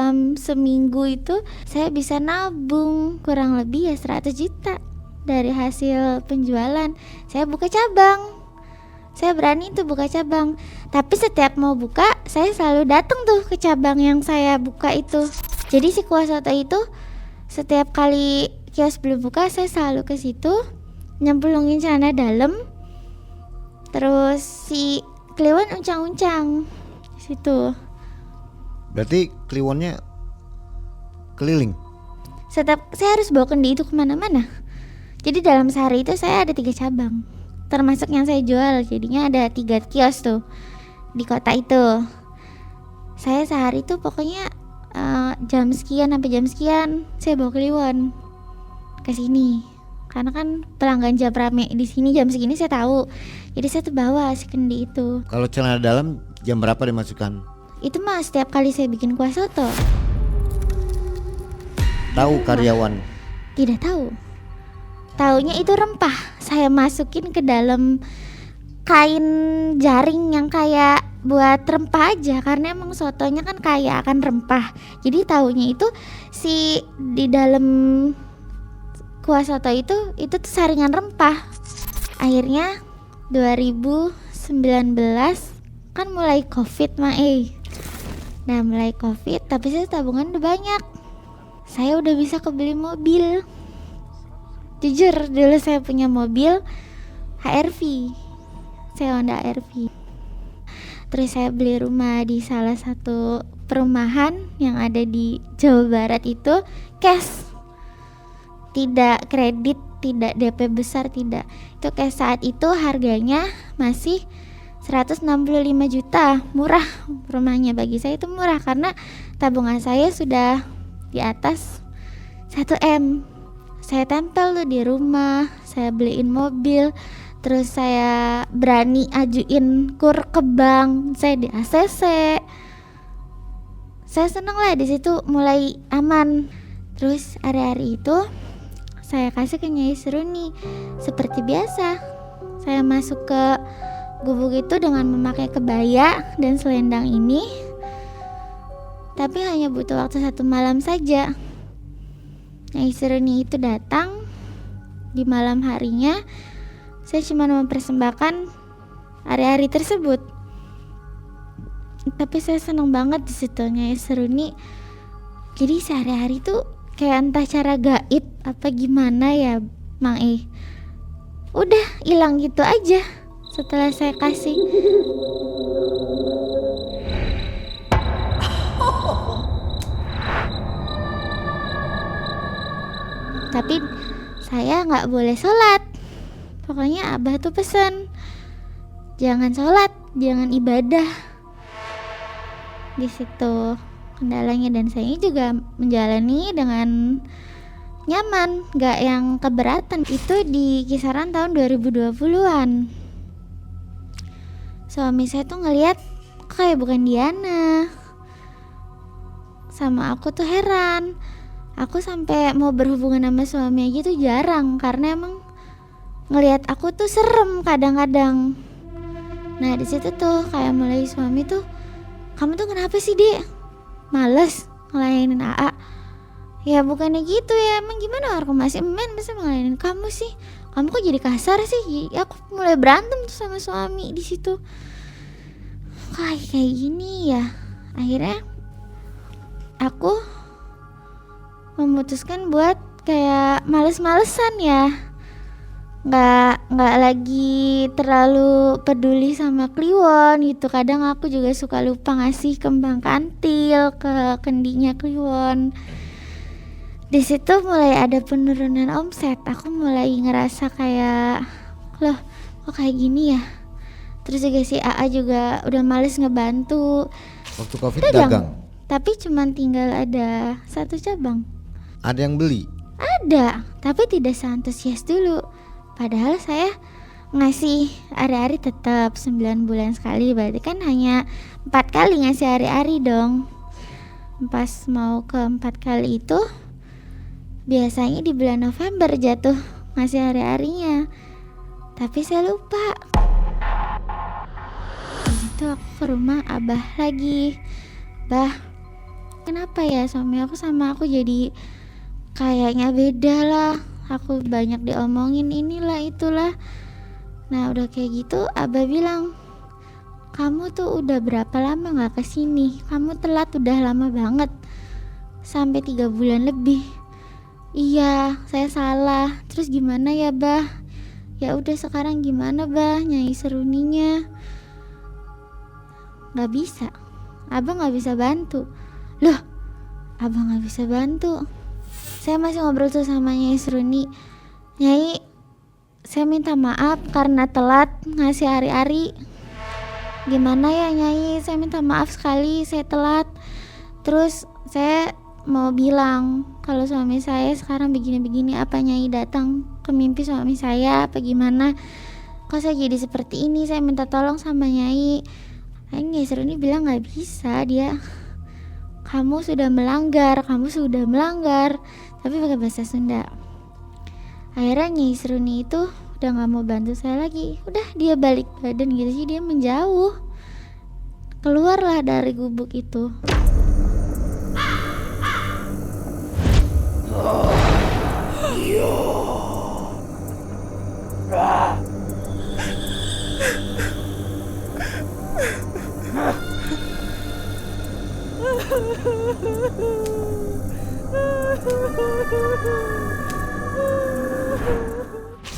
dalam seminggu itu saya bisa nabung kurang lebih ya 100 juta dari hasil penjualan. Saya buka cabang. Saya berani tuh buka cabang. Tapi setiap mau buka, saya selalu datang tuh ke cabang yang saya buka itu. Jadi si Kuah Soto itu setiap kali kios belum buka, saya selalu ke situ nyemplungin celana dalam. Terus si kliwon uncang-uncang di situ. Berarti kliwonnya keliling. Saya harus bawa kendi itu kemana-mana. Jadi dalam sehari itu saya ada 3 cabang, termasuk yang saya jual. Jadinya ada 3 kios tuh di kota itu. Saya sehari tuh pokoknya jam sekian sampai jam sekian saya bawa kliwon ke sini. Karena kan pelanggan jam rame di sini jam segini saya tahu. Jadi saya tuh bawa si kendi itu. Kalau celana dalam jam berapa dimasukkan? Itu mah setiap kali saya bikin kuah soto. Tahu karyawan? Tidak tahu. Taunya itu rempah. Saya masukin ke dalam kain jaring yang kayak buat rempah aja, karena emang sotonya kan kaya akan rempah. Jadi taunya itu si di dalam kuah soto itu tuh saringan rempah. Akhirnya 2019 kan mulai covid Nah mulai covid tapi saya tabungan udah banyak. Saya udah bisa kebeli mobil. Jujur dulu saya punya mobil HR-V. Saya Honda HR-V. Terus saya beli rumah di salah satu perumahan yang ada di Jawa Barat itu cash. Tidak kredit, tidak DP besar, tidak. Itu cash. Saat itu harganya masih 165 juta. Murah rumahnya, bagi saya itu murah karena tabungan saya sudah di atas 1M. Saya tempel tuh di rumah, saya beliin mobil. Terus saya berani ajuin kur ke bank, saya di ACC. Saya seneng lah di situ, mulai aman. Terus hari-hari itu saya kasih ke Nyai Seruni. Seperti biasa, saya masuk ke gubuk itu dengan memakai kebaya dan selendang ini. Tapi hanya butuh waktu 1 malam saja. Nyai Seruni itu datang di malam harinya. Saya cuma mempersembahkan hari-hari tersebut. Tapi saya senang banget di situ Nyai Seruni. Jadi sehari-hari tuh kayak entah cara gaib apa gimana ya Mang udah hilang gitu aja setelah saya kasih. Tapi saya nggak boleh sholat. Pokoknya Abah tuh pesen jangan sholat, jangan ibadah. Di situ kendalanya, dan saya juga menjalani dengan nyaman, gak yang keberatan. Itu di kisaran tahun 2020-an. Suami saya tuh ngelihat kayak bukan Diana. Sama aku tuh heran. Aku sampai mau berhubungan sama suami aja tuh jarang, karena emang ngelihat aku tuh serem kadang-kadang. Nah di situ tuh kayak mulai suami tuh, kamu tuh kenapa sih Dek? Males ngelayanin AA. Ya bukannya gitu ya, emang gimana orang masih men masa ngelayanin kamu sih? Kamu kok jadi kasar sih? Ya, aku mulai berantem tuh sama suami di situ. Kayak gini ya. Akhirnya aku memutuskan buat kayak males-malesan ya. Nggak lagi terlalu peduli sama kliwon gitu. Kadang aku juga suka lupa ngasih kembang kantil ke kendinya kliwon. Di situ mulai ada penurunan omset. Aku mulai ngerasa kayak, loh kok kayak gini ya. Terus juga si AA juga udah males ngebantu. Waktu covid dagang? Tapi cuman tinggal ada 1 cabang. Ada yang beli? Ada, tapi tidak seantusias dulu. Padahal saya ngasih hari-hari tetap 9 bulan sekali. Berarti kan hanya 4 kali ngasih hari-hari dong. Pas mau ke 4 kali itu biasanya di bulan November jatuh ngasih hari-harinya. Tapi saya lupa. Itu aku ke rumah Abah lagi. Bah, kenapa ya suami aku sama aku jadi kayaknya beda lah, aku banyak diomongin inilah itulah. Nah udah kayak gitu Abah bilang, kamu tuh udah berapa lama gak kesini, kamu telat udah lama banget, sampai 3 bulan lebih. Iya saya salah. Terus gimana ya Bah? Ya udah sekarang gimana Bah Nyai Seruninya? Gak bisa, Abah gak bisa bantu. Loh, Abah gak bisa bantu? Saya masih ngobrol tuh sama Nyai Seruni. Nyai, saya minta maaf karena telat ngasih ari-ari. Gimana ya Nyai, saya minta maaf sekali saya telat. Terus saya mau bilang kalau suami saya sekarang begini-begini, apa Nyai datang ke mimpi suami saya apa gimana? Kok saya jadi seperti ini? Saya minta tolong sama Nyai. Nyai Seruni bilang gak bisa dia. Kamu sudah melanggar. Tapi pakai bahasa Sunda. Akhirnya Nyai Seruni itu udah gak mau bantu saya lagi. Udah dia balik badan gitu sih, dia menjauh. Keluarlah dari gubuk itu.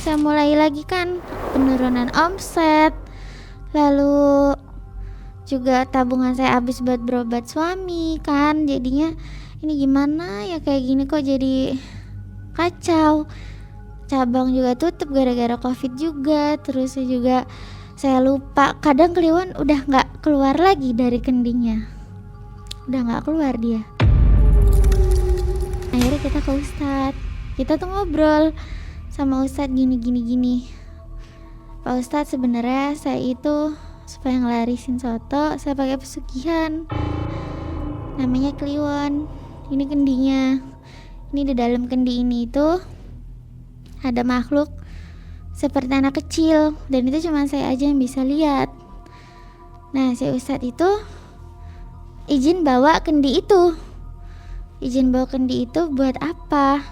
Saya mulai lagi kan penurunan omset, lalu juga tabungan saya habis buat berobat suami kan, jadinya ini gimana ya kayak gini kok jadi kacau. Cabang juga tutup gara-gara covid juga, terus juga saya lupa, kadang Kliwon udah nggak keluar lagi dari kendingnya, udah nggak keluar dia. Akhirnya kita ke Ustadz, kita tuh ngobrol sama Ustadz gini. Pak Ustadz, sebenarnya saya itu supaya ngelarisin soto saya pakai pesugihan, namanya Kliwon. Ini kendinya, ini di dalam kendi ini itu ada makhluk seperti anak kecil, dan itu cuma saya aja yang bisa lihat. Nah si Ustadz itu izin bawa kendi itu buat apa?